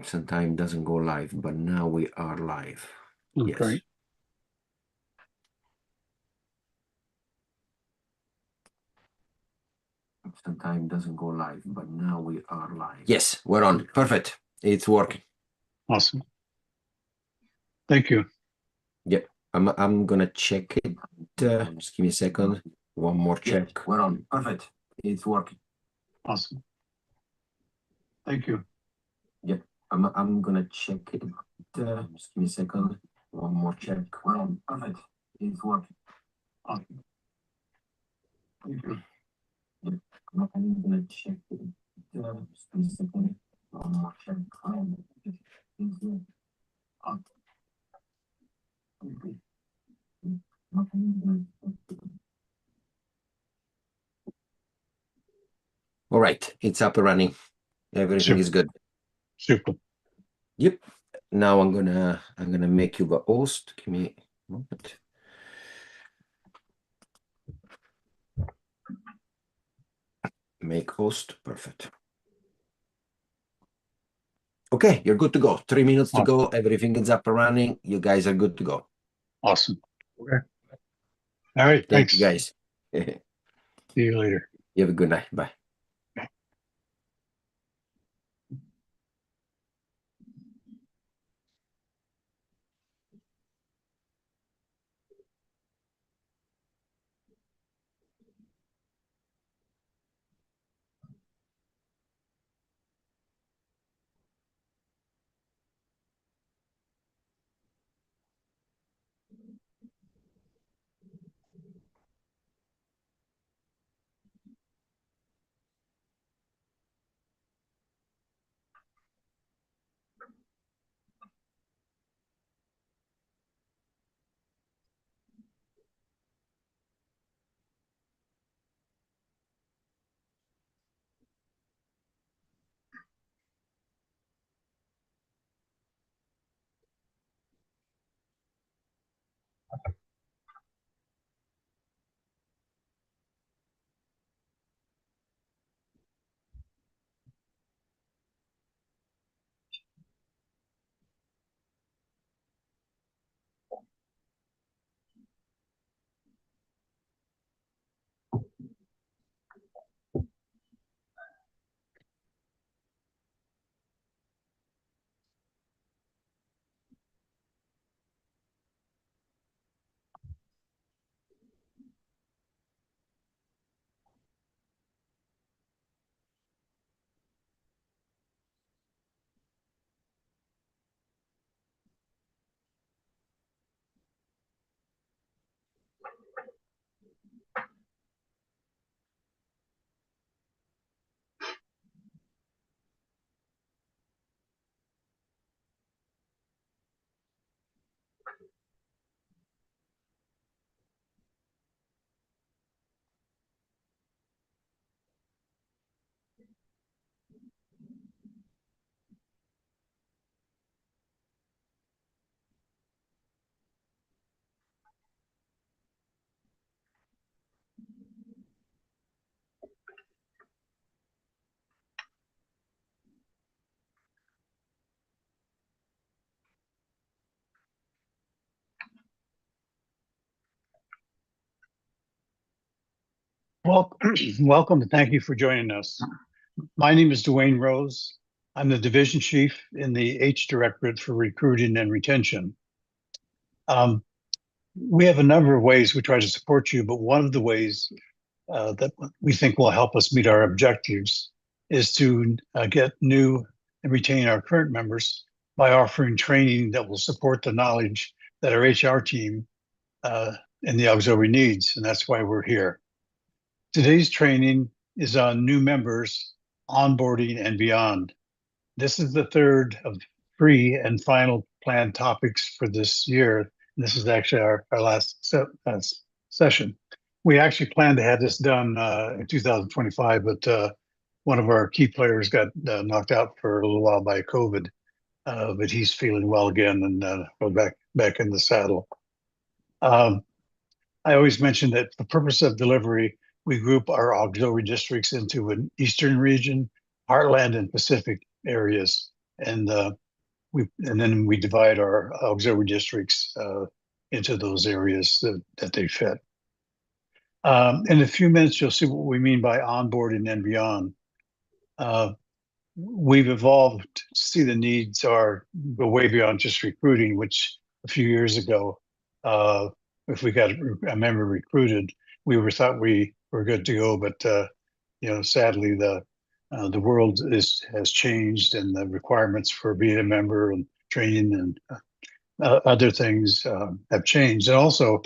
Sometimes doesn't go live, but now we are live. Oh, Yes. great. Sometimes doesn't go live, but now we are live. Yes, we're on. Perfect. It's working. Awesome. Thank you. Yep. I'm gonna check it. Just give me a second. One more check. Yes, we're on. Perfect. It's working. Awesome. Thank you. Yep. I'm gonna check it. Just give me a second. One more check. We're on. Perfect. It's working. Awesome. Thank you. Yep. I'm gonna check it. Just give me a second. One more check. It's working. Awesome. Thank you. All right, it's up and running. Everything is good. Super. Yep. Now I'm gonna make you the host. Give me a moment. Make host. Perfect. Okay, you're good to go. 3 minutes to go. Everything is up and running. You guys are good to go. Awesome. Okay. All right. Thank Thanks. you, guys. See you later. You have a good night. Bye. Well, welcome and thank you for joining us. My name is Dwayne Rose. I'm the division chief in the H Directorate for Recruiting and Retention. We have a number of ways we try to support you, but one of the ways that we think will help us meet our objectives is to get new and retain our current members by offering training that will support the knowledge that our HR team and the auxiliary needs, and that's why we're here. Today's training is on new members, onboarding, and beyond. This is the third of 3 and final planned topics for this year. This is actually our last session. We actually planned to have this done in 2025, but one of our key players got knocked out for a little while by COVID, but he's feeling well again and we're back in the saddle. I always mention that for purpose of delivery, we group our auxiliary districts into an Eastern region, Heartland, and Pacific areas. and then we divide our auxiliary districts into those areas that they fit. In a few minutes, you'll see what we mean by onboarding and beyond. We've evolved to see the needs are go way beyond just recruiting, which a few years ago, if we got a member recruited, we thought we were good to go. But sadly, the world has changed, and the requirements for being a member and training and other things have changed. And also,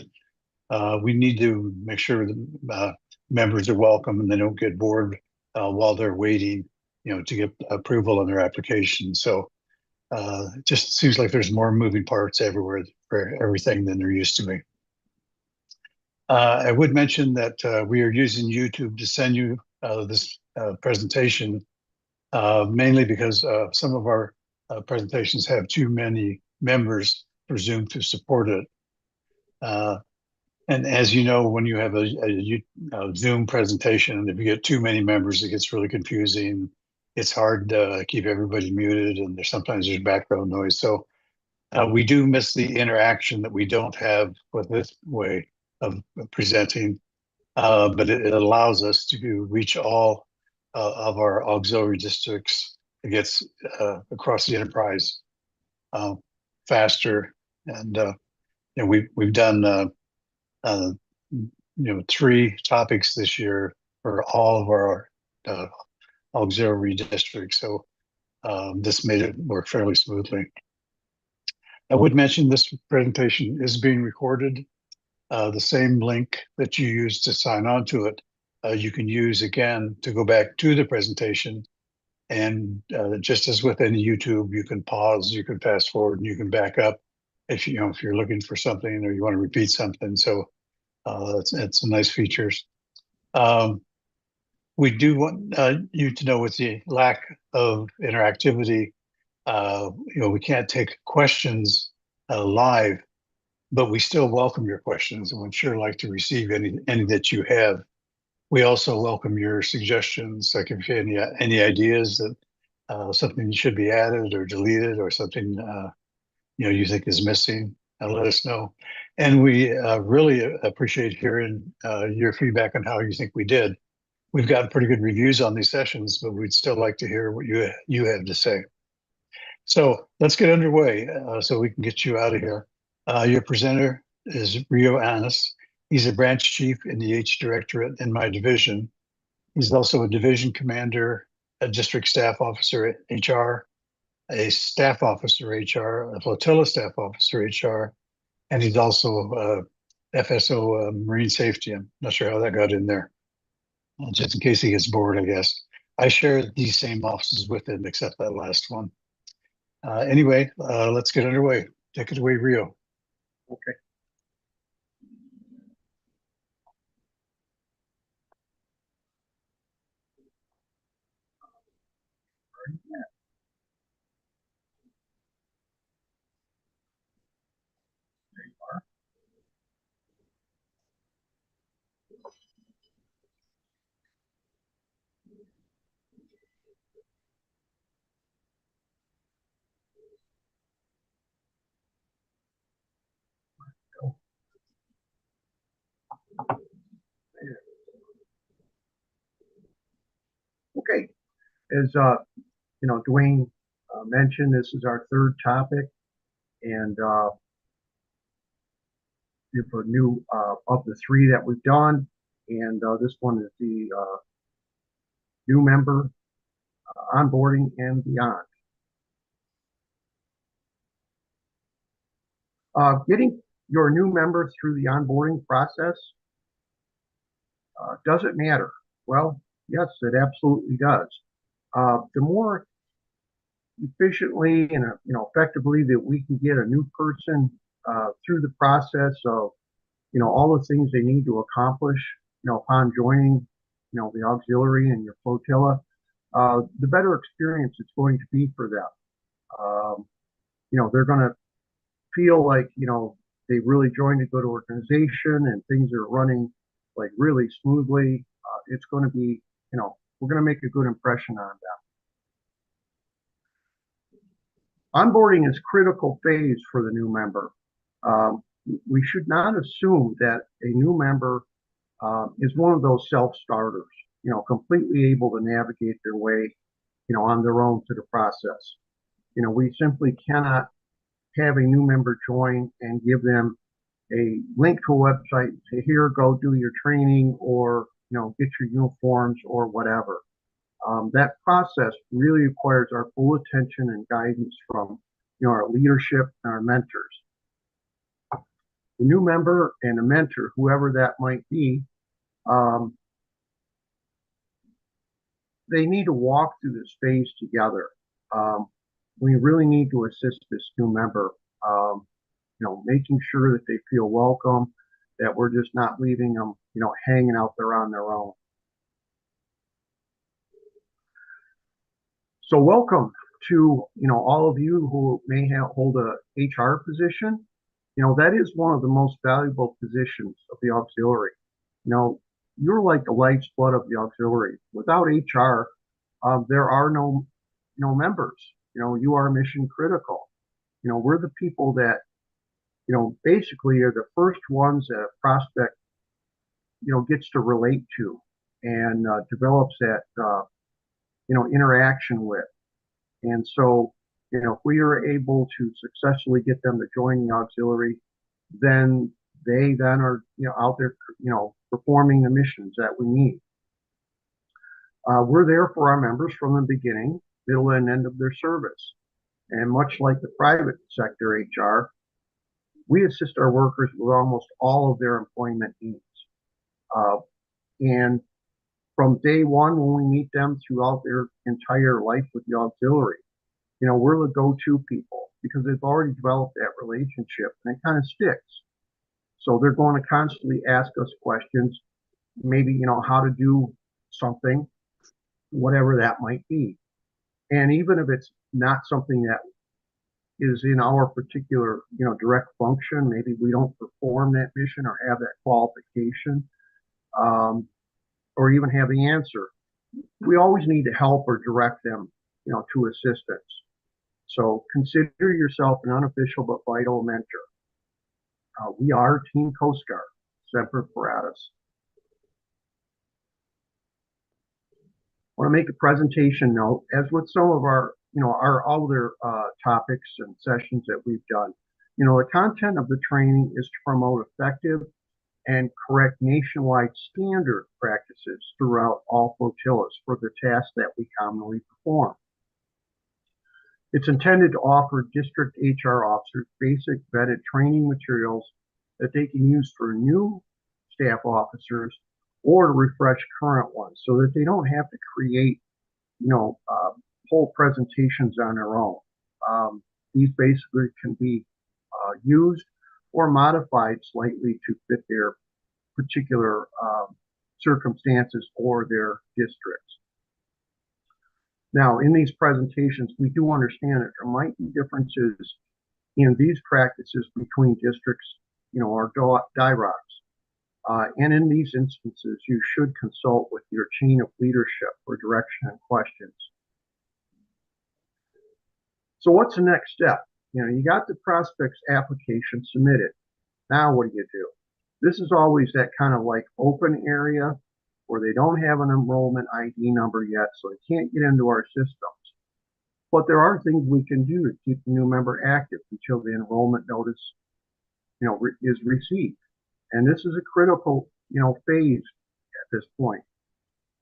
we need to make sure that members are welcome and they don't get bored while they're waiting, to get approval on their application. So it just seems like there's more moving parts everywhere for everything than there used to be. I would mention that we are using YouTube to send you this presentation, mainly because some of our presentations have too many members for Zoom to support it. And as you know, when you have a Zoom presentation, if you get too many members, it gets really confusing. It's hard to keep everybody muted, and sometimes there's background noise. So we do miss the interaction that we don't have with this way of presenting, but it allows us to reach all of our auxiliary districts. It gets across the enterprise faster, and we've done 3 topics this year for all of our auxiliary districts. So this made it work fairly smoothly. I would mention this presentation is being recorded. The same link that you used to sign on to it, you can use again to go back to the presentation. And just as with any YouTube, you can pause, you can fast forward, and you can back up if you're looking for something or you want to repeat something. So it's a nice features. We do want you to know, with the lack of interactivity, we can't take questions live, but we still welcome your questions, and we'd sure like to receive any that you have. We also welcome your suggestions, like if you have any ideas that something should be added or deleted, or something you think is missing, let us know. And we really appreciate hearing your feedback on how you think we did. We've gotten pretty good reviews on these sessions, but we'd still like to hear what you have to say. So let's get underway so we can get you out of here. Your presenter is Rio Annis. He's a branch chief in the H Directorate in my division. He's also a division commander, a district staff officer at HR, a staff officer HR, a flotilla staff officer HR, and he's also FSO Marine Safety. I'm not sure how that got in there. Just in case he gets bored, I guess. I share these same offices with him, except that last one. Anyway, let's get underway. Take it away, Rio. Okay. Okay, as Dwayne mentioned, this is our 3rd topic, and we have a new of the 3 that we've done, and this one is the new member onboarding and beyond. Getting your new members through the onboarding process, does it matter? Well, yes, it absolutely does. The more efficiently and effectively that we can get a new person through the process of all the things they need to accomplish upon joining the auxiliary and your flotilla, the better experience it's going to be for them. They're going to feel like they really joined a good organization and things are running like really smoothly. It's going to be we're going to make a good impression on them. Onboarding is critical phase for the new member. We should not assume that a new member is one of those self-starters, completely able to navigate their way, on their own through the process. We simply cannot have a new member join and give them a link to a website and say, here, go do your training, or, get your uniforms or whatever. That process really requires our full attention and guidance from, our leadership and our mentors. The new member and a mentor, whoever that might be, they need to walk through this phase together. We really need to assist this new member, making sure that they feel welcome, that we're just not leaving them, hanging out there on their own. So welcome to, all of you who may hold a HR position. That is one of the most valuable positions of the auxiliary. You're like the lifeblood of the auxiliary. Without HR, there are no members. You are mission critical. We're the people that, basically are the first ones that a prospect, gets to relate to and develops that, interaction with. And so, if we are able to successfully get them to join the auxiliary, then they then are, out there, performing the missions that we need. We're there for our members from the beginning, middle, and end of their service. And much like the private sector HR, we assist our workers with almost all of their employment needs. And from day one, when we meet them throughout their entire life with the auxiliary, we're the go-to people because they've already developed that relationship and it kind of sticks. So they're going to constantly ask us questions, maybe, how to do something, whatever that might be. And even if it's not something that is in our particular, direct function, maybe we don't perform that mission or have that qualification, or even have the answer, we always need to help or direct them, to assistance. So consider yourself an unofficial but vital mentor. We are Team Coast Guard, Semper Paratus. I want to make a presentation note, as with some of our, our other topics and sessions that we've done. The content of the training is to promote effective and correct nationwide standard practices throughout all flotillas for the tasks that we commonly perform. It's intended to offer district HR officers basic vetted training materials that they can use for new staff officers or to refresh current ones so that they don't have to create, whole presentations on their own. These basically can be used or modified slightly to fit their particular circumstances or their districts. Now, in these presentations, we do understand that there might be differences in these practices between districts, or DIROCs. And in these instances, you should consult with your chain of leadership for direction and questions. So what's the next step? You got the prospect's application submitted. Now what do? This is always that kind of like open area where they don't have an enrollment ID number yet, so they can't get into our systems. But there are things we can do to keep the new member active until the enrollment notice, is received. And this is a critical, phase at this point.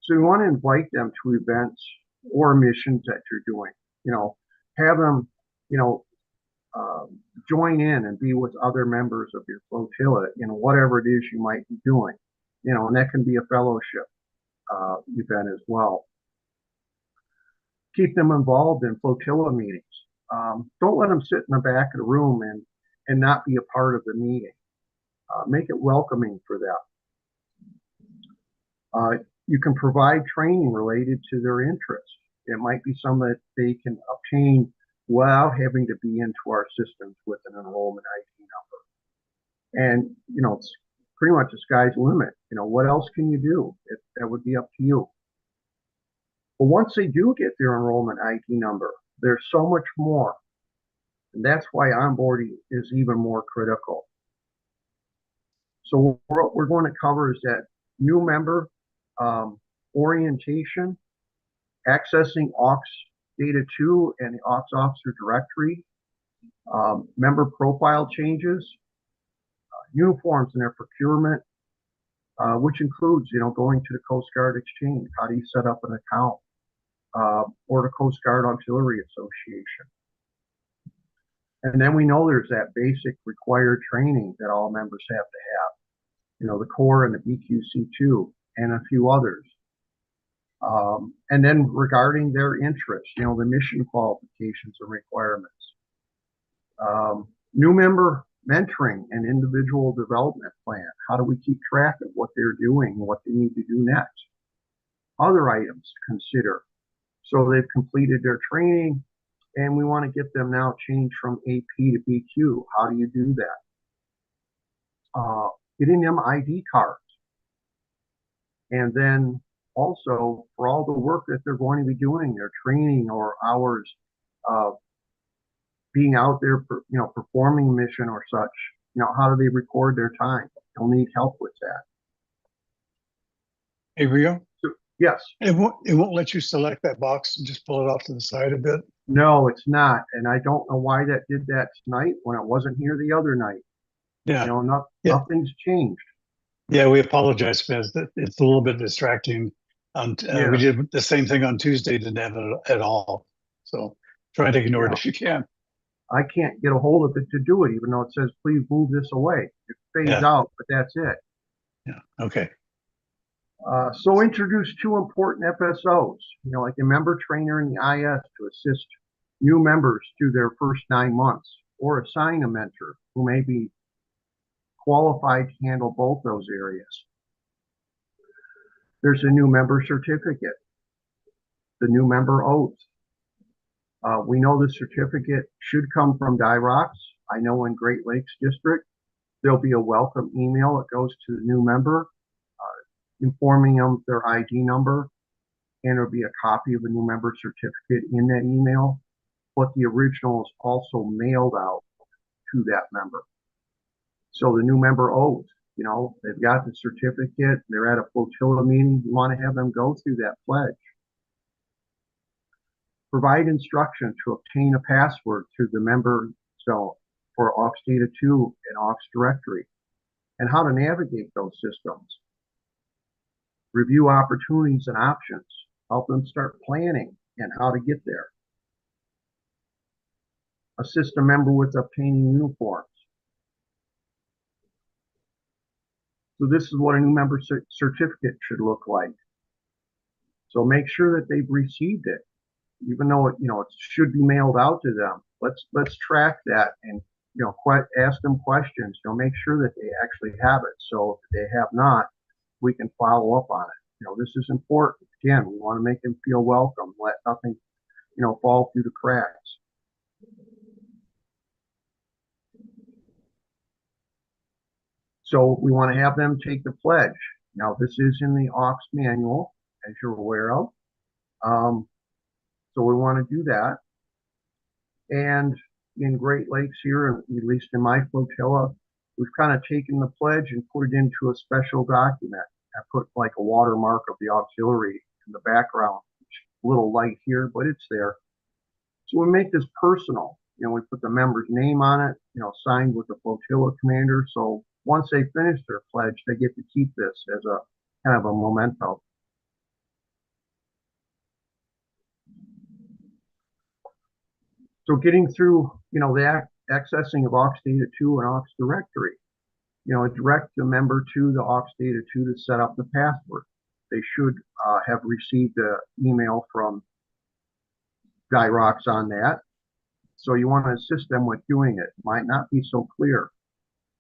So we want to invite them to events or missions that you're doing. Have them, join in and be with other members of your flotilla, whatever it is you might be doing. And that can be a fellowship event as well. Keep them involved in flotilla meetings. Don't let them sit in the back of the room and not be a part of the meeting. Make it welcoming for them. You can provide training related to their interests. It might be something that they can obtain without having to be into our systems with an enrollment ID number. And, it's pretty much the sky's the limit. What else can you do? That would be up to you. But once they do get their enrollment ID number, there's so much more And that's why onboarding is even more critical. So what we're going to cover is that new member orientation, accessing Aux Data 2 and the Aux Officer Directory, member profile changes, uniforms and their procurement, which includes, going to the Coast Guard Exchange. How do you set up an account? Or the Coast Guard Auxiliary Association. And then we know there's that basic required training that all members have to have. The core and the BQC2 and a few others. And then regarding their interests, the mission qualifications and requirements. New member mentoring and individual development plan. How do we keep track of what they're doing and what they need to do next? Other items to consider. So they've completed their training and we want to get them now changed from AP to BQ. How do you do that? Getting them ID cards. And then also for all the work that they're going to be doing, their training or hours, being out there, performing a mission or such, how do they record their time? They'll need help with that. Hey, Rio? So, yes. It won't let you select that box and just pull it off to the side a bit? No, it's not. And I don't know why that did that tonight when it wasn't here the other night. Yeah. Nothing's changed. Yeah, we apologize, because it's a little bit distracting. We did the same thing on Tuesday, didn't have it at all. So try to ignore it if you can. I can't get a hold of it to do it, even though it says, please move this away. It fades out, but that's it. Yeah, okay. So introduce two important FSOs, like a member trainer in the IS to assist new members through their first 9 months, or assign a mentor who may be qualified to handle both those areas. There's a new member certificate, the new member oath. We know the certificate should come from DIROCS. I know in Great Lakes District, there'll be a welcome email that goes to the new member, informing them their ID number, and there'll be a copy of a new member certificate in that email, but the original is also mailed out to that member. So the new member oath, they've got the certificate, they're at a flotilla meeting, you want to have them go through that pledge. Provide instruction to obtain a password through the member zone for Aux Data 2 and Aux Directory, and how to navigate those systems. Review opportunities and options, help them start planning and how to get there. Assist a member with obtaining uniforms. So this is what a new member certificate should look like. So make sure that they've received it, even though it should be mailed out to them. Let's track that and ask them questions. Make sure that they actually have it. So if they have not, we can follow up on it. This is important. Again, we want to make them feel welcome. Let nothing fall through the cracks. So we want to have them take the pledge. Now, this is in the Aux manual, as you're aware of. So we want to do that. And in Great Lakes here, at least in my flotilla, we've kind of taken the pledge and put it into a special document. I put like a watermark of the auxiliary in the background. It's a little light here, but it's there. So we make this personal. We put the member's name on it, signed with the flotilla commander. So once they finish their pledge, they get to keep this as a kind of a memento. So getting through, the accessing of Aux Data 2 and Aux Directory, direct the member to the Aux Data 2 to set up the password. They should have received an email from DIROCS on that. So you want to assist them with doing it. Might not be so clear.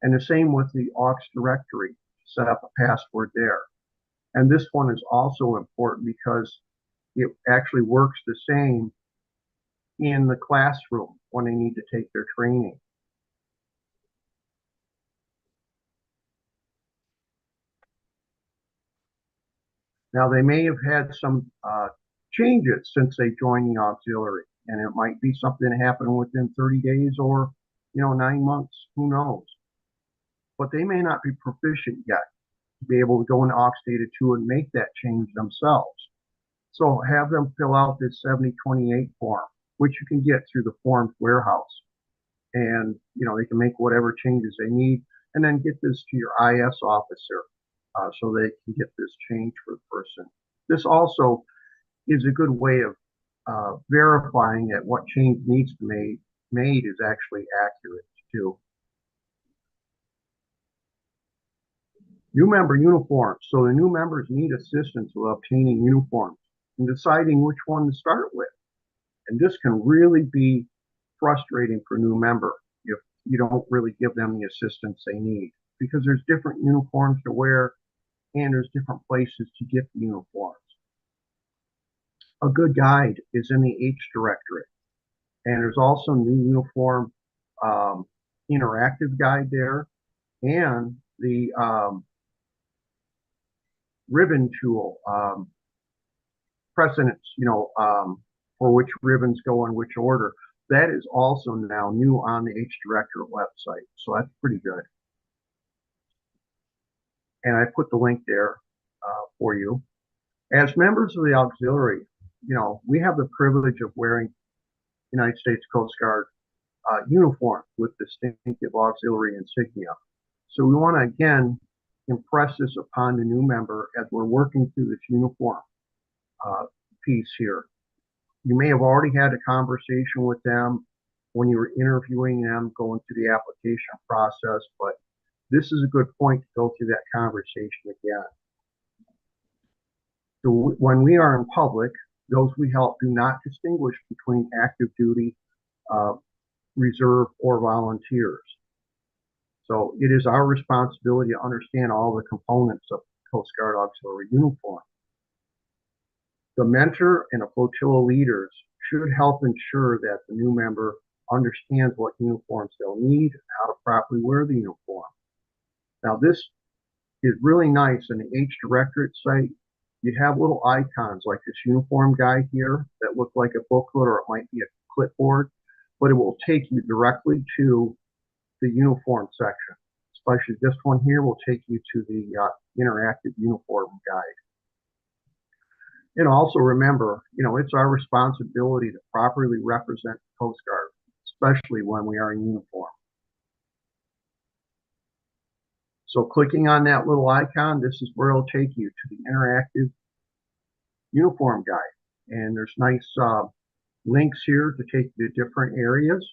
And the same with the Aux Directory, set up a password there. And this one is also important because it actually works the same in the classroom when they need to take their training. Now, they may have had some changes since they joined the auxiliary. And it might be something that happened within 30 days or, 9 months, who knows? But they may not be proficient yet to be able to go into Aux Data 2 and make that change themselves. So have them fill out this 7028 form, which you can get through the forms warehouse. And, they can make whatever changes they need and then get this to your IS officer so they can get this change for the person. This also is a good way of verifying that what change needs to be made is actually accurate too. New member uniforms. So the new members need assistance with obtaining uniforms and deciding which one to start with. And this can really be frustrating for a new member if you don't really give them the assistance they need, because there's different uniforms to wear and there's different places to get the uniforms. A good guide is in the H directorate, and there's also new uniform interactive guide there, and the ribbon tool precedence, for which ribbons go in which order. That is also now new on the H Directorate website, so that's pretty good. And I put the link there for you. As members of the auxiliary, we have the privilege of wearing United States Coast Guard uniform with distinctive auxiliary insignia. So we want to, again, impress this upon the new member as we're working through this uniform piece here. You may have already had a conversation with them when you were interviewing them, going through the application process, but this is a good point to go through that conversation again. So when we are in public, those we help do not distinguish between active duty, reserve, or volunteers. So it is our responsibility to understand all the components of Coast Guard auxiliary uniform. The mentor and the flotilla leaders should help ensure that the new member understands what uniforms they'll need and how to properly wear the uniform. Now, this is really nice. In the H Directorate site, you have little icons like this uniform guide here that look like a booklet, or it might be a clipboard, but it will take you directly to the uniform section. Especially this one here will take you to the interactive uniform guide. And also remember, it's our responsibility to properly represent the Coast Guard, especially when we are in uniform. So clicking on that little icon, this is where it'll take you to the interactive uniform guide. And there's nice links here to take you to different areas.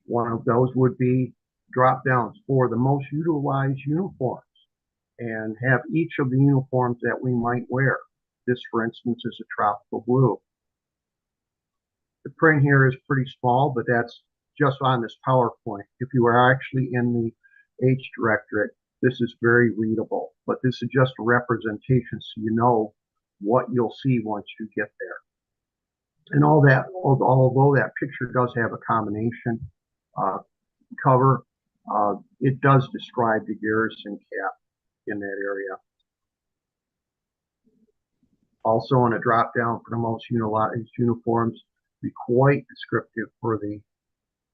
One of those would be drop downs for the most utilized uniforms, and have each of the uniforms that we might wear. This, for instance, is a tropical blue. The print here is pretty small, but that's just on this PowerPoint. If you are actually in the H Directorate, this is very readable, but this is just a representation so you know what you'll see once you get there. And all that, although that picture does have a combination cover, it does describe the garrison cap in that area. Also, on a drop down for the most utilized uniforms, be quite descriptive for the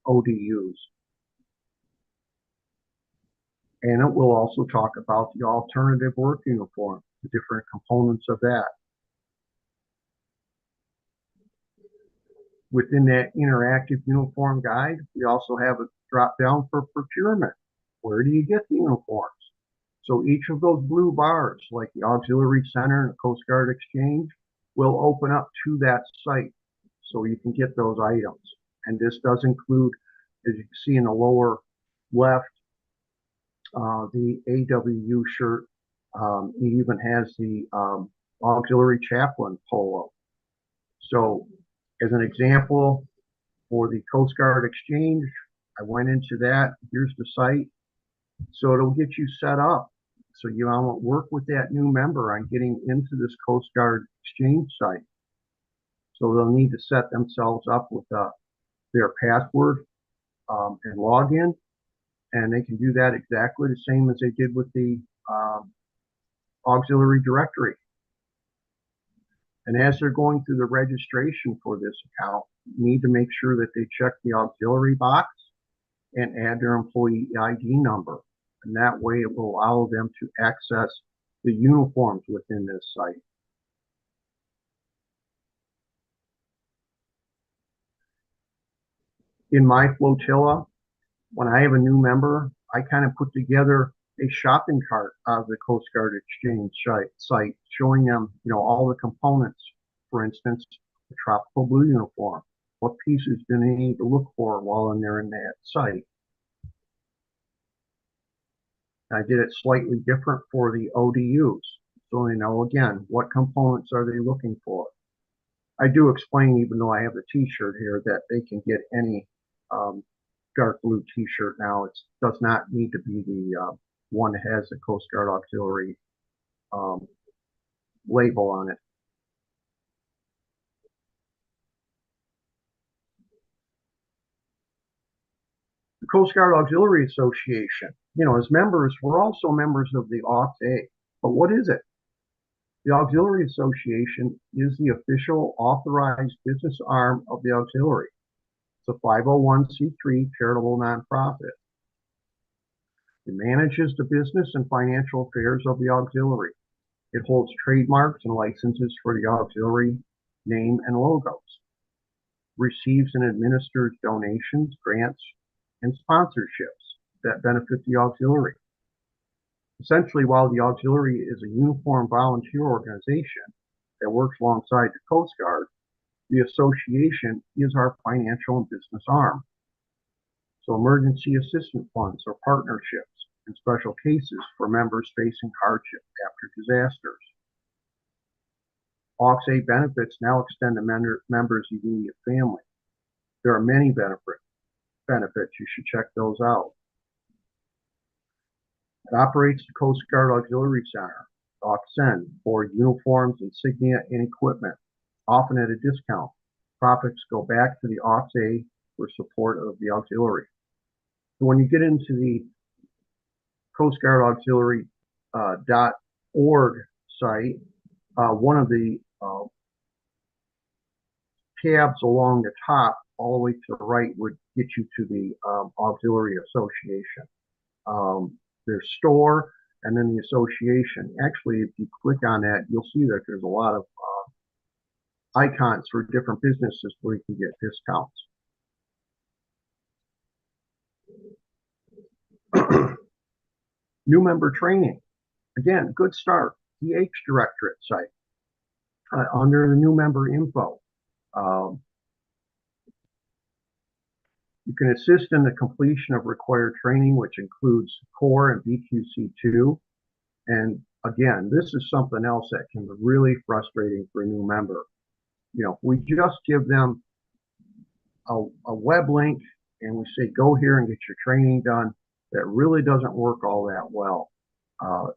ODUs. And it will also talk about the alternative work uniform, the different components of that. Within that interactive uniform guide, we also have a drop down for procurement. Where do you get the uniforms? So each of those blue bars, like the Auxiliary Center and the Coast Guard Exchange, will open up to that site so you can get those items. And this does include, as you can see in the lower left, the AWU shirt. It even has the Auxiliary Chaplain polo. So as an example, for the Coast Guard Exchange, I went into that. Here's the site. So it'll get you set up. So you want to work with that new member on getting into this Coast Guard Exchange site. So they'll need to set themselves up with their password and login. And they can do that exactly the same as they did with the auxiliary directory. And as they're going through the registration for this account, you need to make sure that they check the auxiliary box and add their employee ID number. And that way it will allow them to access the uniforms within this site. In my flotilla, when I have a new member, I kind of put together a shopping cart out of the Coast Guard Exchange site, showing them, all the components. For instance, the tropical blue uniform. What pieces do they need to look for while they're in that site? I did it slightly different for the ODUs, so they know again what components are they looking for. I do explain, even though I have the T-shirt here, that they can get any dark blue T-shirt now. It does not need to be the one that has the Coast Guard Auxiliary label on it. The Coast Guard Auxiliary Association, as members, we're also members of the Uscg. But what is it? The Auxiliary Association is the official authorized business arm of the Auxiliary. It's a 501c3 charitable nonprofit. It manages the business and financial affairs of the Auxiliary. It holds trademarks and licenses for the Auxiliary name and logos. Receives and administers donations, grants, and sponsorships that benefit the Auxiliary. Essentially, while the Auxiliary is a uniformed volunteer organization that works alongside the Coast Guard, the association is our financial and business arm. So emergency assistance funds are partnerships in special cases for members facing hardship after disasters. Uscg benefits now extend to members' immediate family. There are many benefits. You should check those out. It operates the Coast Guard Auxiliary Center, AUXEN, for uniforms, insignia, and equipment, often at a discount. Profits go back to the Uscg for support of the Auxiliary. So when you get into the Coast Guard Auxiliary .org site, one of the tabs along the top, all the way to the right, would get you to the Auxiliary Association. Their store, and then the association. Actually, if you click on that, you'll see that there's a lot of icons for different businesses where you can get discounts. New member training. Again, good start. DH Directorate site. Under the new member info. You can assist in the completion of required training, which includes core and BQC2. And again, this is something else that can be really frustrating for a new member. We just give them a web link and we say, go here and get your training done. That really doesn't work all that well.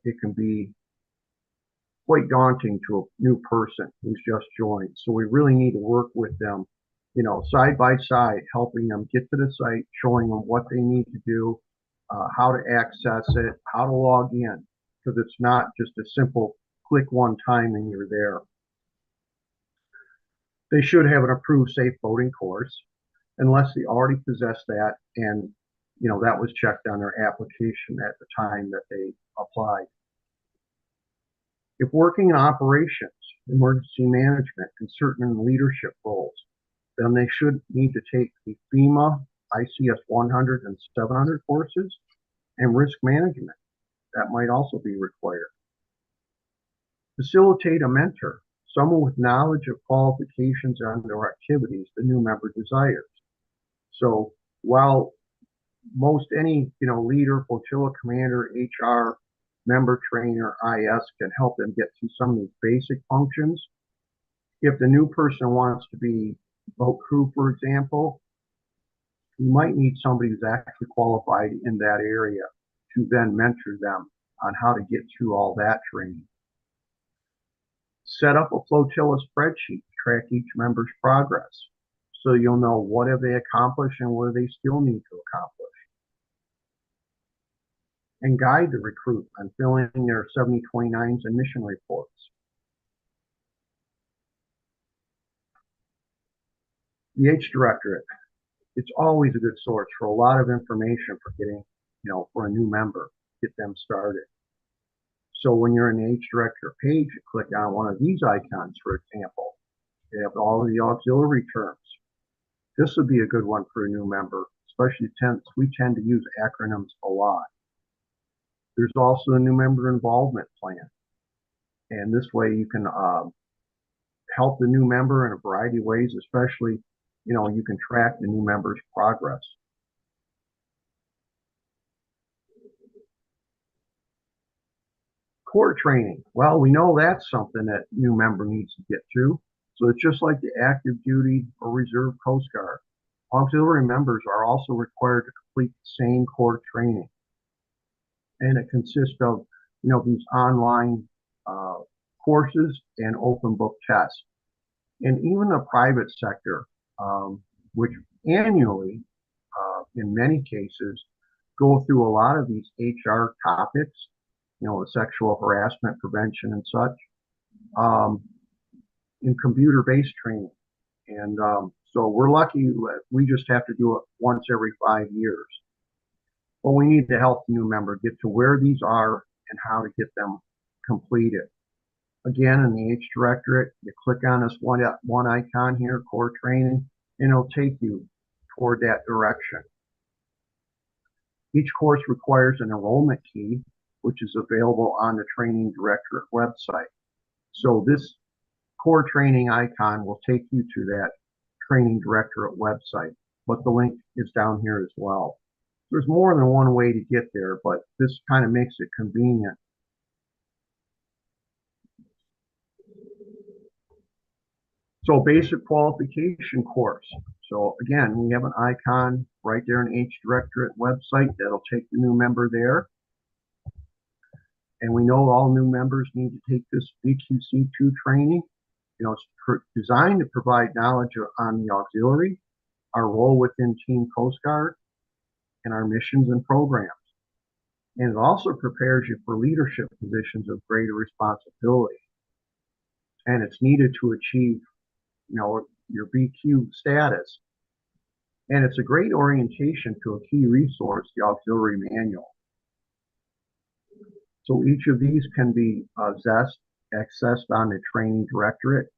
It can be quite daunting to a new person who's just joined. So we really need to work with them, side by side, helping them get to the site, showing them what they need to do, how to access it, how to log in, because it's not just a simple click one time and you're there. They should have an approved safe boating course, unless they already possess that and that was checked on their application at the time that they applied. If working in operations, emergency management, and certain leadership roles, then they should need to take the FEMA, ICS 100 and 700 courses, and risk management. That might also be required. Facilitate a mentor, someone with knowledge of qualifications and their activities the new member desires. So while most any leader, flotilla commander, HR, member trainer, IS can help them get through some of these basic functions, if the new person wants to be boat crew, for example, you might need somebody who's actually qualified in that area to then mentor them on how to get through all that training. Set up a flotilla spreadsheet to track each member's progress, so you'll know what have they accomplished and what do they still need to accomplish. And guide the recruit on filling their 7029s and mission reports. The H Directorate, it's always a good source for a lot of information for getting, for a new member, get them started. So when you're in the H Directorate page, you click on one of these icons, for example. They have all of the auxiliary terms. This would be a good one for a new member, especially since we tend to use acronyms a lot. There's also a new member involvement plan. And this way you can help the new member in a variety of ways, especially, you can track the new member's progress. Core training. Well, we know that's something that new member needs to get through. So it's just like the active duty or reserve Coast Guard. Auxiliary members are also required to complete the same core training. And it consists of, these online courses and open book tests. And even the private sector, which annually, in many cases, go through a lot of these HR topics, the sexual harassment prevention and such, in computer-based training. And so we're lucky that we just have to do it once every 5 years. But we need to help the new member get to where these are and how to get them completed. Again, in the H Directorate, you click on this one icon here, core training, and it'll take you toward that direction. Each course requires an enrollment key, which is available on the Training Directorate website. So this core training icon will take you to that Training Directorate website, but the link is down here as well. There's more than one way to get there, but this kind of makes it convenient. So basic qualification course. So again, we have an icon right there in the H Directorate website that'll take the new member there. And we know all new members need to take this BQC2 training. It's designed to provide knowledge on the auxiliary, our role within Team Coast Guard, and our missions and programs. And it also prepares you for leadership positions of greater responsibility. And it's needed to achieve, your BQ status. And it's a great orientation to a key resource, the auxiliary manual. So each of these can be accessed on the Training Directorate,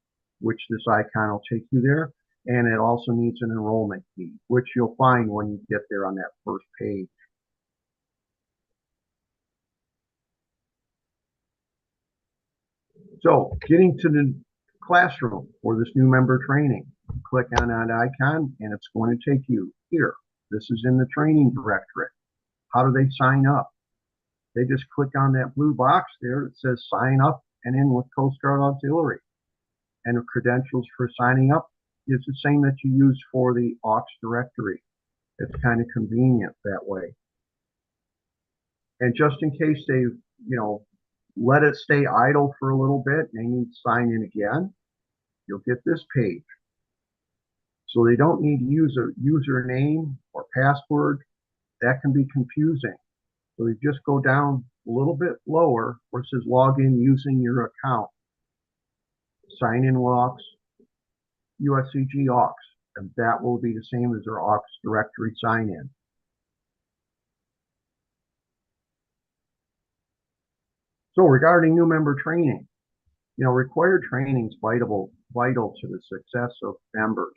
which this icon will take you there. And it also needs an enrollment key, which you'll find when you get there on that first page. So getting to the classroom for this new member training, click on that icon and it's going to take you here. This is in the Training Directorate. How do they sign up? They just click on that blue box there that says sign up and in with Coast Guard Auxiliary. And the credentials for signing up is the same that you use for the Aux directory. It's kind of convenient that way. And just in case they, let it stay idle for a little bit and they need to sign in again, you'll get this page. So they don't need to use a username or password. That can be confusing. So you just go down a little bit lower where it says log in using your account. Sign in with Aux, Uscg Aux, and that will be the same as their Aux directory sign in. So regarding new member training, required training is vital to the success of members.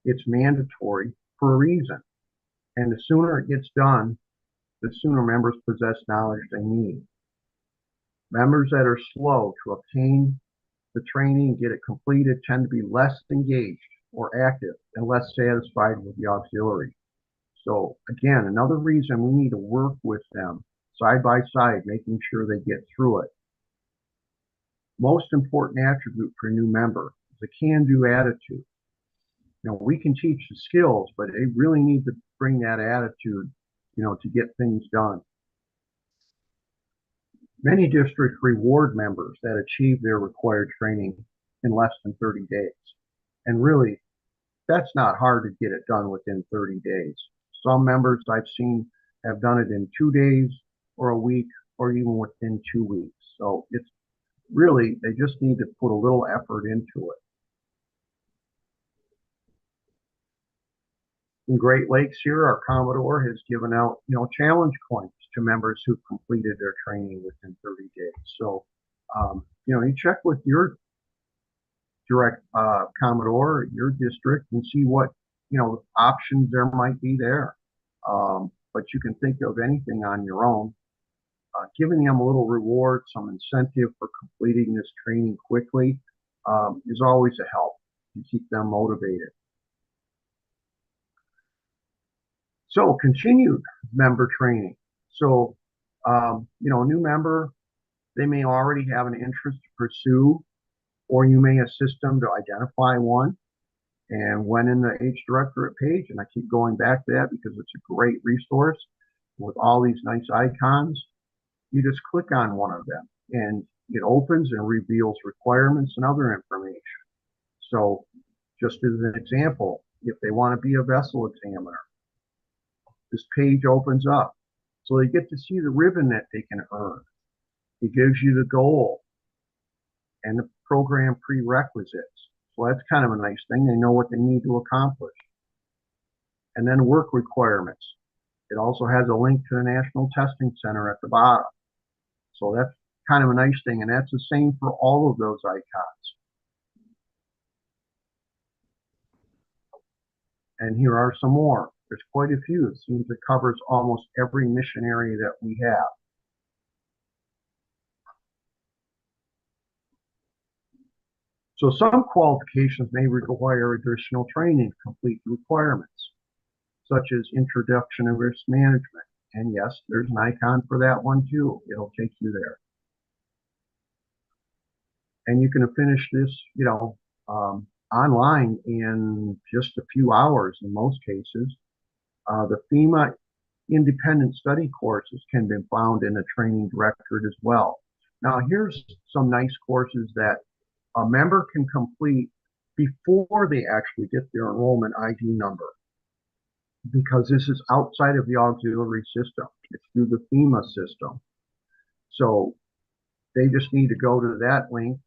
It's mandatory for a reason. And the sooner it gets done, the sooner members possess knowledge they need. Members that are slow to obtain the training and get it completed tend to be less engaged or active and less satisfied with the auxiliary. So again, another reason we need to work with them side by side, making sure they get through it. Most important attribute for a new member is a can-do attitude. We can teach the skills, but they really need to bring that attitude, to get things done. Many districts reward members that achieve their required training in less than 30 days. And really, that's not hard to get it done within 30 days. Some members I've seen have done it in 2 days or a week or even within 2 weeks. So it's really, they just need to put a little effort into it. In Great Lakes here, our Commodore has given out, challenge coins to members who've completed their training within 30 days. So, you check with your direct Commodore, your district, and see what, options there might be there. But you can think of anything on your own. Giving them a little reward, some incentive for completing this training quickly is always a help to keep them motivated. So continued member training. So, a new member, they may already have an interest to pursue, or you may assist them to identify one. And when in the H Directorate page, and I keep going back to that because it's a great resource with all these nice icons, you just click on one of them and it opens and reveals requirements and other information. So just as an example, if they want to be a vessel examiner, this page opens up. So they get to see the ribbon that they can earn. It gives you the goal and the program prerequisites. So that's kind of a nice thing. They know what they need to accomplish. And then work requirements. It also has a link to the National Testing Center at the bottom. So that's kind of a nice thing. And that's the same for all of those icons. And here are some more. There's quite a few. It seems it covers almost every mission area that we have. So some qualifications may require additional training to complete the requirements, such as introduction to risk management. And yes, there's an icon for that one too. It'll take you there. And you can finish this, online in just a few hours in most cases. The FEMA independent study courses can be found in the training directorate as well. Now, here's some nice courses that a member can complete before they actually get their enrollment ID number, because this is outside of the auxiliary system. It's through the FEMA system. So they just need to go to that link,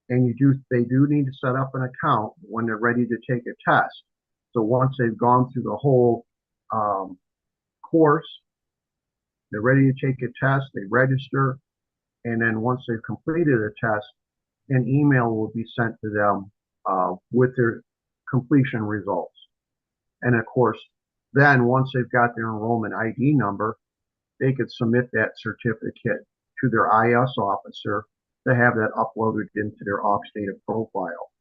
and they do need to set up an account when they're ready to take a test. So once they've gone through the whole course, they're ready to take a test, they register, and then once they've completed a test, an email will be sent to them with their completion results. And of course, then once they've got their enrollment ID number, they could submit that certificate to their IS officer to have that uploaded into their Aux data profile.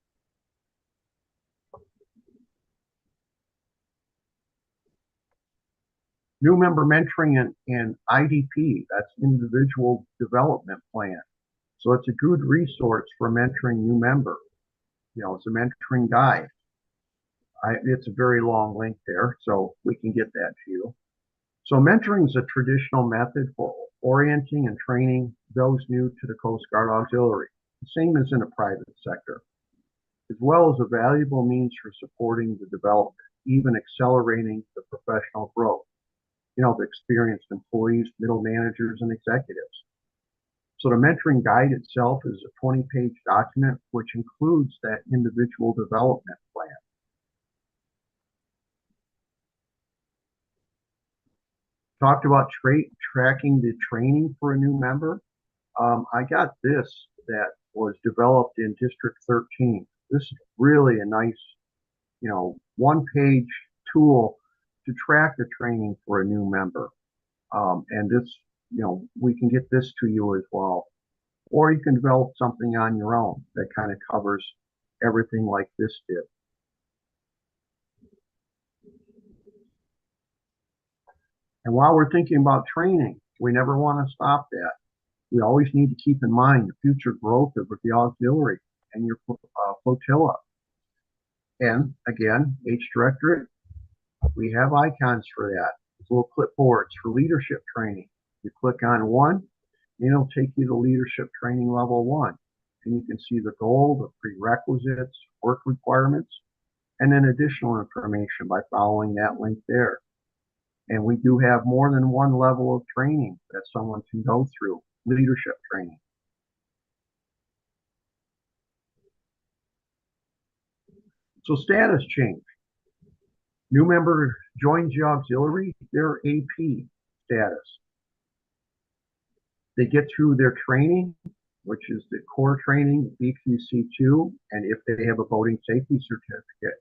New member mentoring and IDP, that's individual development plan. So it's a good resource for mentoring new member. It's a mentoring guide. It's a very long link there, so we can get that to you. So mentoring is a traditional method for orienting and training those new to the Coast Guard Auxiliary, the same as in the private sector, as well as a valuable means for supporting the development, even accelerating the professional growth, of experienced employees, middle managers, and executives. So the mentoring guide itself is a 20-page document, which includes that individual development plan. Talked about tracking the training for a new member. I got this that was developed in District 13. This is really a nice, one-page tool to track the training for a new member. And this, we can get this to you as well. Or you can develop something on your own that kind of covers everything like this did. And while we're thinking about training, we never want to stop that. We always need to keep in mind the future growth of the auxiliary and your flotilla. And again, H Directorate, we have icons for that. These little clipboards for leadership training. You click on one, and it'll take you to leadership training level 1. And you can see the goal, the prerequisites, work requirements, and then additional information by following that link there. And we do have more than one level of training that someone can go through, leadership training. So status change. New member joins the auxiliary, their AP status. They get through their training, which is the core training, BQC2, and if they have a boating safety certificate,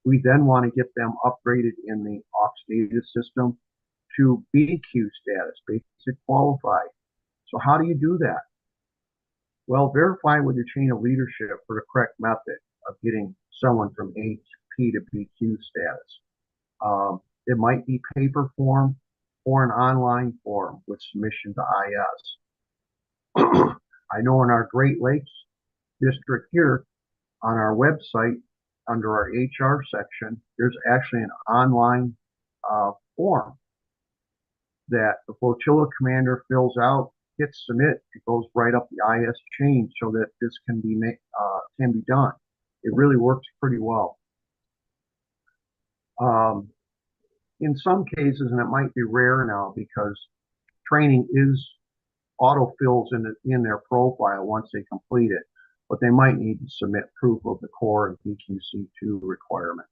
we then want to get them upgraded in the aux data system to BQ status, basic qualified. So how do you do that? Well, verify with your chain of leadership for the correct method of getting someone from AP to BQ status. It might be paper form or an online form with submission to IS. I know in our Great Lakes district here, on our website, under our HR section, there's actually an online form that the flotilla commander fills out, hits submit, it goes right up the IS chain so that this can be done. It really works pretty well. In some cases, and it might be rare now because training is autofills in their profile once they complete it, but they might need to submit proof of the core and BQC2 requirements.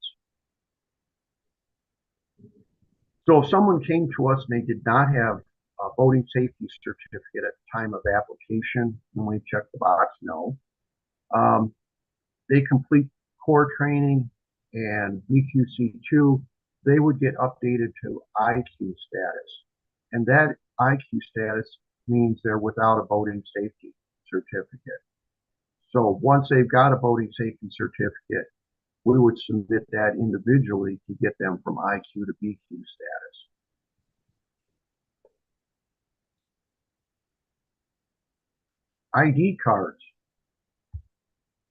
So if someone came to us and they did not have a boating safety certificate at the time of application, and we check the box no, they complete core training and BQC2, they would get updated to IQ status. And that IQ status means they're without a boating safety certificate. So once they've got a boating safety certificate, we would submit that individually to get them from IQ to BQ status. ID cards.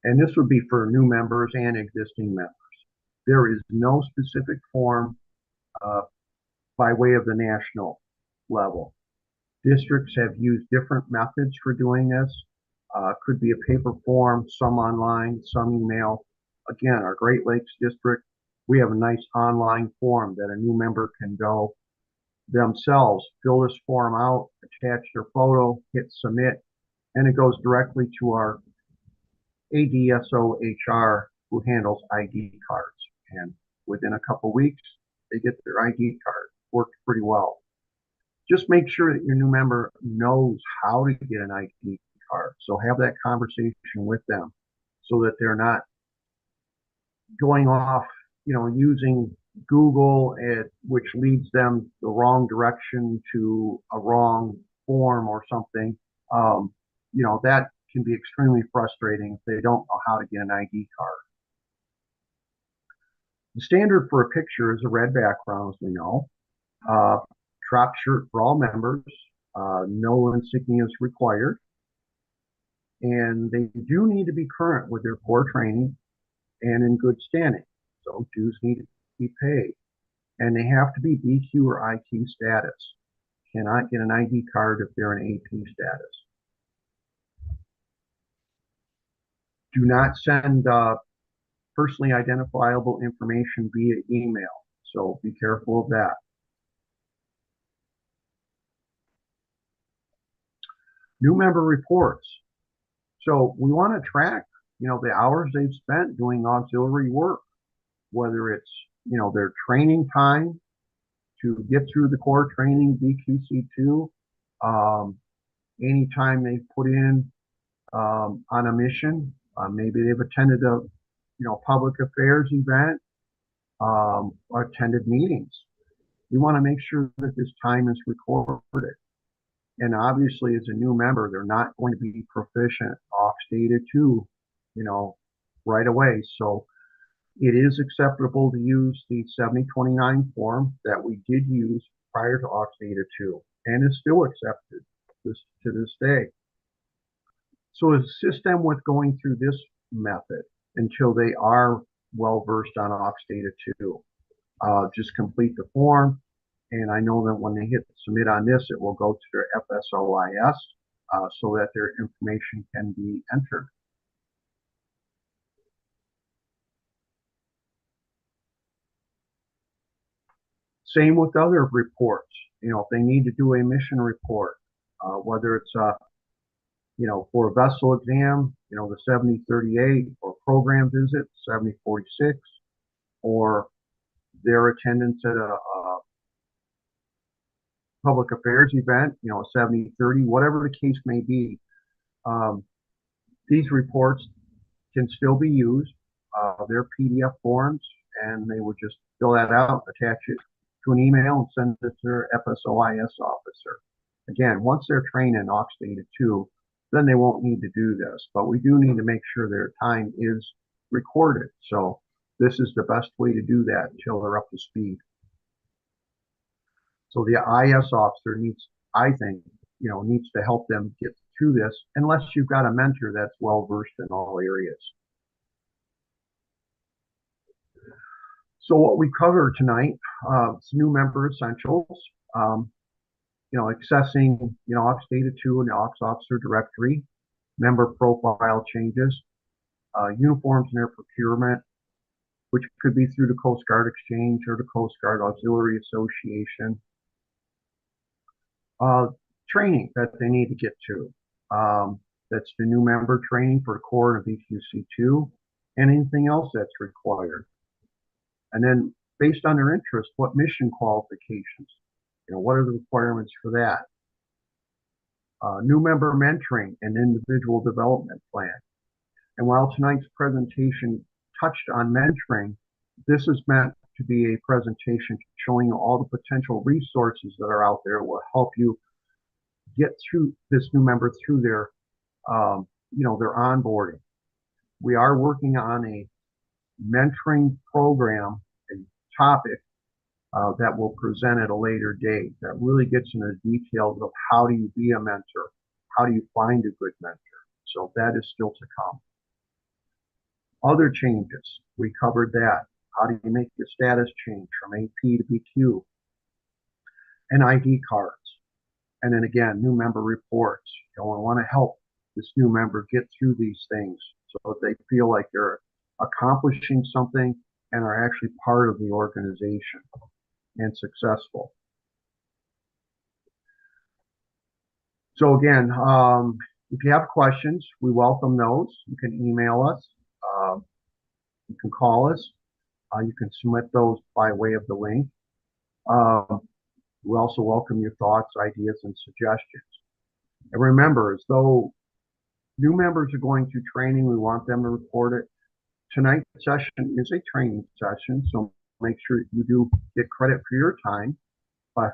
And this would be for new members and existing members. There is no specific form by way of the national level. Districts have used different methods for doing this. Could be a paper form, some online, some email. Again, our Great Lakes district, we have a nice online form that a new member can go themselves, fill this form out, attach their photo, hit submit, and it goes directly to our ADSO HR who handles ID cards. And within a couple weeks, they get their ID card. Worked pretty well. Just make sure that your new member knows how to get an ID card. So have that conversation with them so that they're not going off, using Google, which leads them the wrong direction to a wrong form or something. That can be extremely frustrating if they don't know how to get an ID card. The standard for a picture is a red background, as we know. Drop shirt for all members. No insignia is required. And they do need to be current with their core training and in good standing. So dues need to be paid. And they have to be BQ or IQ status. Cannot get an ID card if they're in AP status. Do not send personally identifiable information via email. So be careful of that. New member reports. So we want to track, the hours they've spent doing auxiliary work, whether it's, their training time to get through the core training, BQC2, anytime they've put in on a mission, maybe they've attended a, public affairs event, or attended meetings. We want to make sure that this time is recorded. And obviously, as a new member, they're not going to be proficient aux data 2, right away. So it is acceptable to use the 7029 form that we did use prior to aux data 2, and is still accepted to this day. So assist them with going through this method until they are well versed on aux data 2. Just complete the form. And I know that when they hit submit on this, it will go to their FSOIS so that their information can be entered. Same with other reports. If they need to do a mission report, whether it's for a vessel exam, the 7038, or program visit, 7046, or their attendance at a public affairs event, you know, 70-30, whatever the case may be. These reports can still be used. They're PDF forms, and they would just fill that out, attach it to an email, and send it to their FSOIS officer. Again, once they're trained in Aux Data 2, then they won't need to do this. But we do need to make sure their time is recorded. So this is the best way to do that until they're up to speed. So the IS officer needs, I think, you know, needs to help them get through this, unless you've got a mentor that's well versed in all areas. So what we cover tonight, is new member essentials, you know, accessing, you know, Aux Data 2 and the Aux Officer Directory, member profile changes, uniforms and their procurement, which could be through the Coast Guard Exchange or the Coast Guard Auxiliary Association. Training that they need to get to. That's the new member training for core of VQC2 and anything else that's required. And then based on their interest, what mission qualifications? You know, what are the requirements for that? New member mentoring and individual development plan. And while tonight's presentation touched on mentoring, this is meant to be a presentation showing you all the potential resources that are out there that will help you get through this new member through their, you know, their onboarding. We are working on a mentoring program, a topic that will present at a later date that really gets into the details of how do you be a mentor, how do you find a good mentor. So that is still to come. Other changes, we covered that. How do you make your status change from AP to BQ? And ID cards. And then again, new member reports. You know, we want to help this new member get through these things so that they feel like they're accomplishing something and are actually part of the organization and successful. So again, if you have questions, we welcome those. You can email us. You can call us. You can submit those by way of the link. We also welcome your thoughts, ideas, and suggestions. And remember, as though new members are going through training, we want them to report it. Tonight's session is a training session, so make sure you do get credit for your time by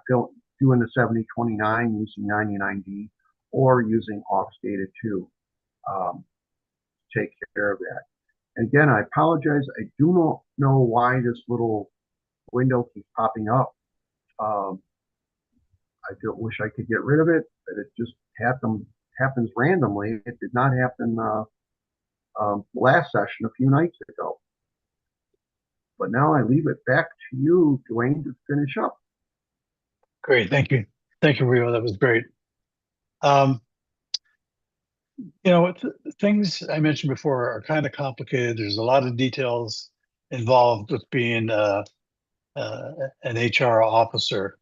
doing the 7029 using 99D or using Aux Data 2 to take care of that. And again, I apologize. I do not know why this little window keeps popping up. I wish I could get rid of it, but it just happens randomly. It did not happen last session a few nights ago. But now I leave it back to you, Dwayne, to finish up. Great, thank you. Thank you, Rio. That was great. You know, things I mentioned before are kind of complicated. There's a lot of details involved with being an HR officer.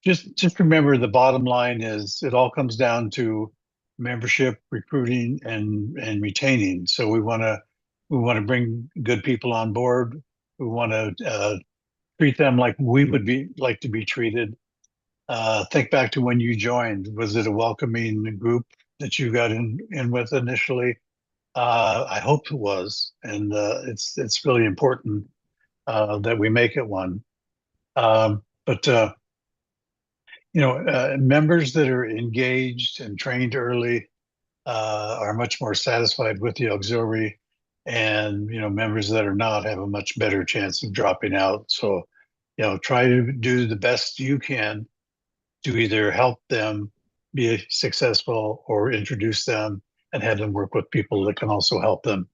Just remember the bottom line is it all comes down to membership, recruiting, and retaining. So we want to bring good people on board. We want to treat them like we would like to be treated. Think back to when you joined. Was it a welcoming group that you got in with initially? I hope it was, and it's really important that we make it one. You know, members that are engaged and trained early are much more satisfied with the auxiliary, and you know, members that are not have a much better chance of dropping out. So, you know, try to do the best you can to either help them be successful or introduce them and have them work with people that can also help them.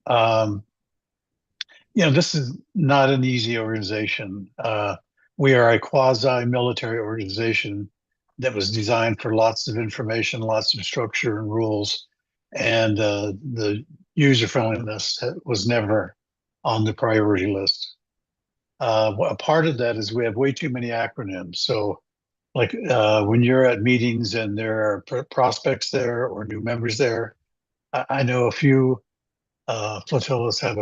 You know, this is not an easy organization. We are a quasi-military organization that was designed for lots of information, lots of structure and rules, and the user-friendliness was never on the priority list. A part of that is we have way too many acronyms. So like when you're at meetings and there are prospects there or new members there, I know a few flotillas have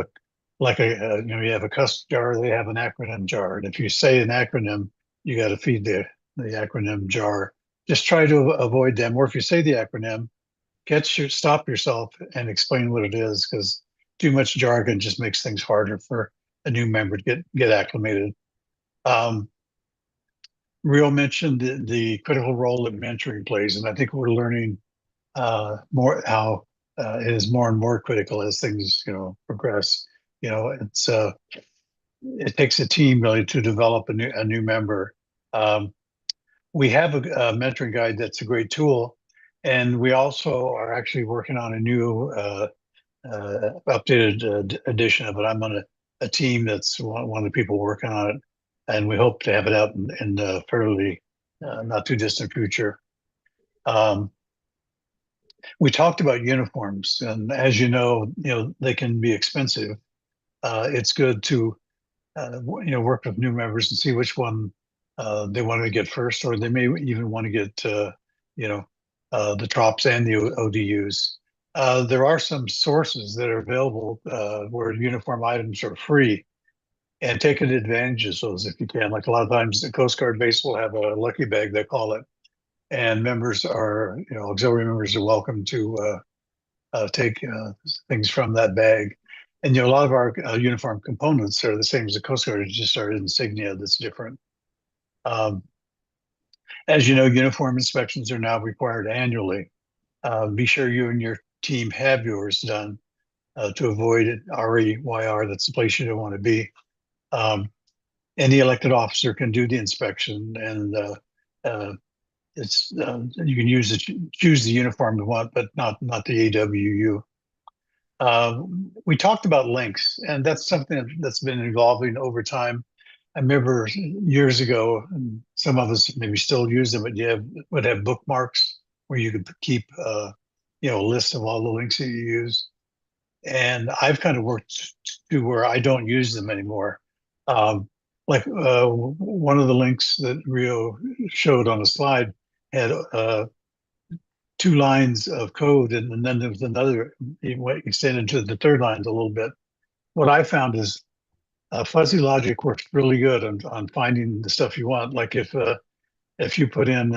like you have a cuss jar, they have an acronym jar. And if you say an acronym, you got to feed the acronym jar. Just try to avoid them. Or if you say the acronym, stop yourself and explain what it is, because too much jargon just makes things harder for a new member to get acclimated. Rio mentioned the critical role that mentoring plays, and I think we're learning more how it is more and more critical as things progress. It takes a team really to develop a new member. Um, we have a mentoring guide that's a great tool, and we also are actually working on a new updated edition of it. I'm on a team that's one of the people working on it, and we hope to have it out in the fairly not too distant future. We talked about uniforms, and as they can be expensive. It's good to work with new members and see which one they want to get first, or they may even want to get the TROPs and the ODUs. There are some sources that are available where uniform items are free, and take advantage of those if you can. Like a lot of times, the Coast Guard base will have a lucky bag, they call it, and auxiliary members are welcome to take things from that bag. And a lot of our uniform components are the same as the Coast Guard. It's just our insignia that's different. As you know, uniform inspections are now required annually. Be sure you and your team have yours done to avoid REYR. That's the place you don't want to be. Any elected officer can do the inspection, and you can choose the uniform you want, but not the AWU. We talked about links, and that's something that's been evolving over time. I remember years ago, and some of us maybe still use them, but would have bookmarks where you could keep a list of all the links that you use. And I've kind of worked to where I don't use them anymore. Like one of the links that Rio showed on the slide had 2 lines of code, and then there was another extended to the third line a little bit. What I found is fuzzy logic works really good on finding the stuff you want. Like if you put in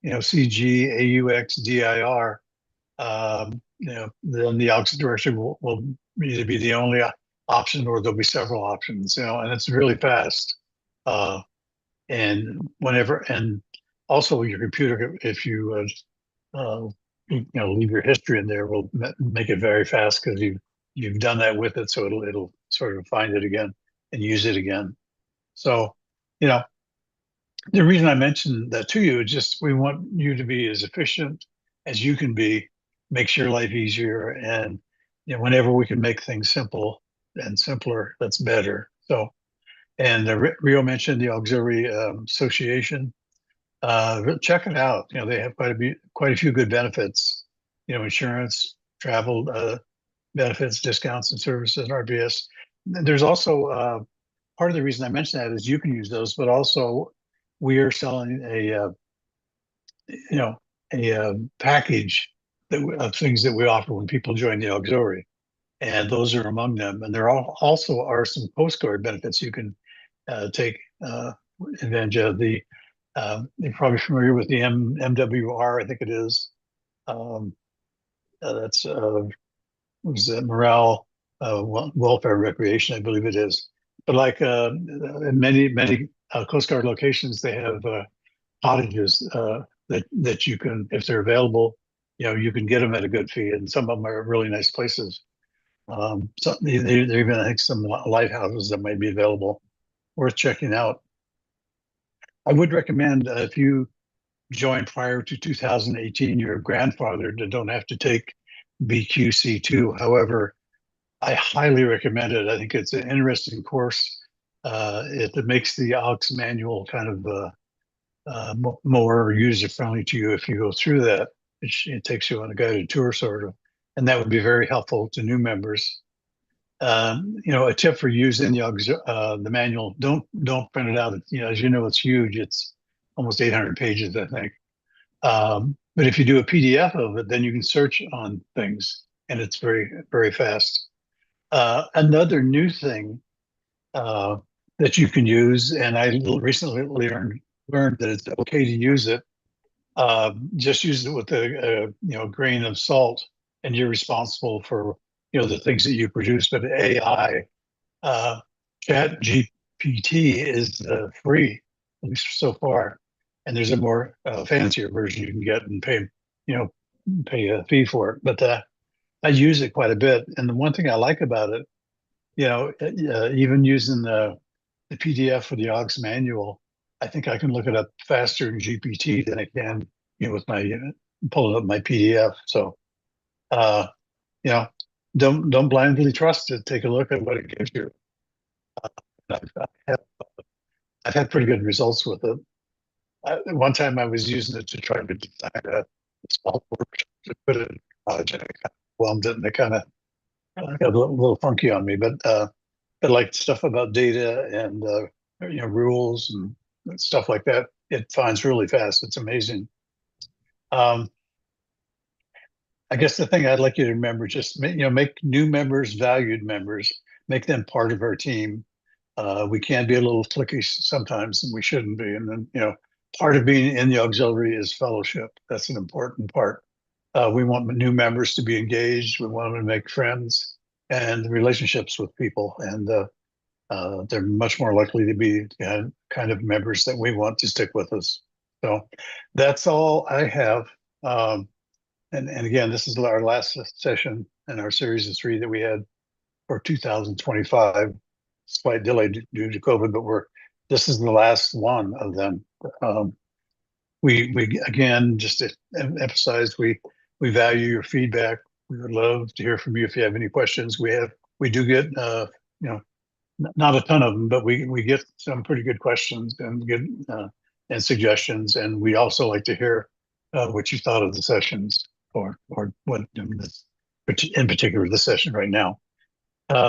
CG, AUX, DIR, then the opposite direction will either be the only option, or there'll be several options. And it's really fast. And also your computer, if you leave your history in there, will make it very fast, because you've done that with it, so it'll sort of find it again and use it again. So, the reason I mentioned that to you is just we want you to be as efficient as you can be, makes your life easier, and whenever we can make things simple and simpler, that's better. So, and Rio mentioned the Auxiliary Association. Check it out. They have quite a few good benefits. Insurance, travel benefits, discounts, and services, and RBS. There's also part of the reason I mentioned that is you can use those, but also we are selling a package of things that we offer when people join the auxiliary, and those are among them. And there also are some Coast Guard benefits you can take advantage of. You're probably familiar with the MWR, I think it is. That's was morale, welfare, recreation, I believe it is. But like in many Coast Guard locations, they have cottages that you can, if they're available, you can get them at a good fee, and some of them are really nice places. So there even, I think, some lighthouses that might be available, worth checking out. I would recommend if you joined prior to 2018, you're grandfathered and don't have to take BQC2. However, I highly recommend it. I think it's an interesting course. It makes the AUX manual kind of more user-friendly to you if you go through that. It takes you on a guided tour, sort of, and that would be very helpful to new members. A tip for using the manual: don't print it out. As you know, it's huge. It's almost 800 pages, I think. But if you do a PDF of it, then you can search on things, and it's very, very fast. Another new thing that you can use, and I recently learned that it's okay to use it. Just use it with a grain of salt, and you're responsible for the things that you produce. But AI, Chat GPT is free, at least so far, and there's a more fancier version you can get and pay a fee for it. But I use it quite a bit, and the one thing I like about it, even using the PDF for the Aux manual, I think I can look it up faster in GPT than I can, with my pulling up my PDF. So, uh, you know, don't blindly trust it. Take a look at what it gives you. I've, I've had, I've had pretty good results with it. One time I was using it to try to design a small workshop to put it in college, and I kind of whelmed it, and it kind of got a little funky on me. But like stuff about data and rules and stuff like that, it finds really fast. It's amazing. Um, I guess the thing I'd like you to remember, just make new members valued members, make them part of our team. We can be a little cliquey sometimes, and we shouldn't be. And then part of being in the auxiliary is fellowship. That's an important part. We want new members to be engaged. We want them to make friends and relationships with people, and they're much more likely to be kind of members that we want to stick with us. So that's all I have. And again, this is our last session in our series of 3 that we had for 2025. Slight delay due to COVID, but this is the last one of them. We again, just to emphasize, we value your feedback. We would love to hear from you if you have any questions. We do get not a ton of them, but we get some pretty good questions and good and suggestions, and we also like to hear what you thought of the sessions, or what in particular the session right now.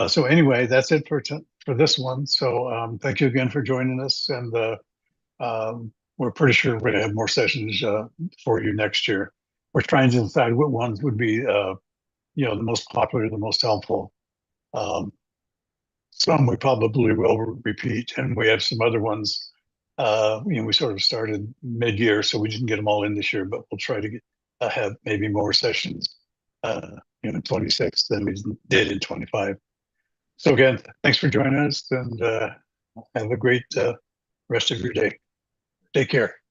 So anyway, that's it for this one. So thank you again for joining us, and we're pretty sure we're going to have more sessions for you next year. We're trying to decide what ones would be the most popular, the most helpful. Some we probably will repeat, and we have some other ones. We sort of started mid-year, so we didn't get them all in this year, but we'll try to have maybe more sessions in 26 than we did in 25. So again, thanks for joining us, and have a great rest of your day. Take care.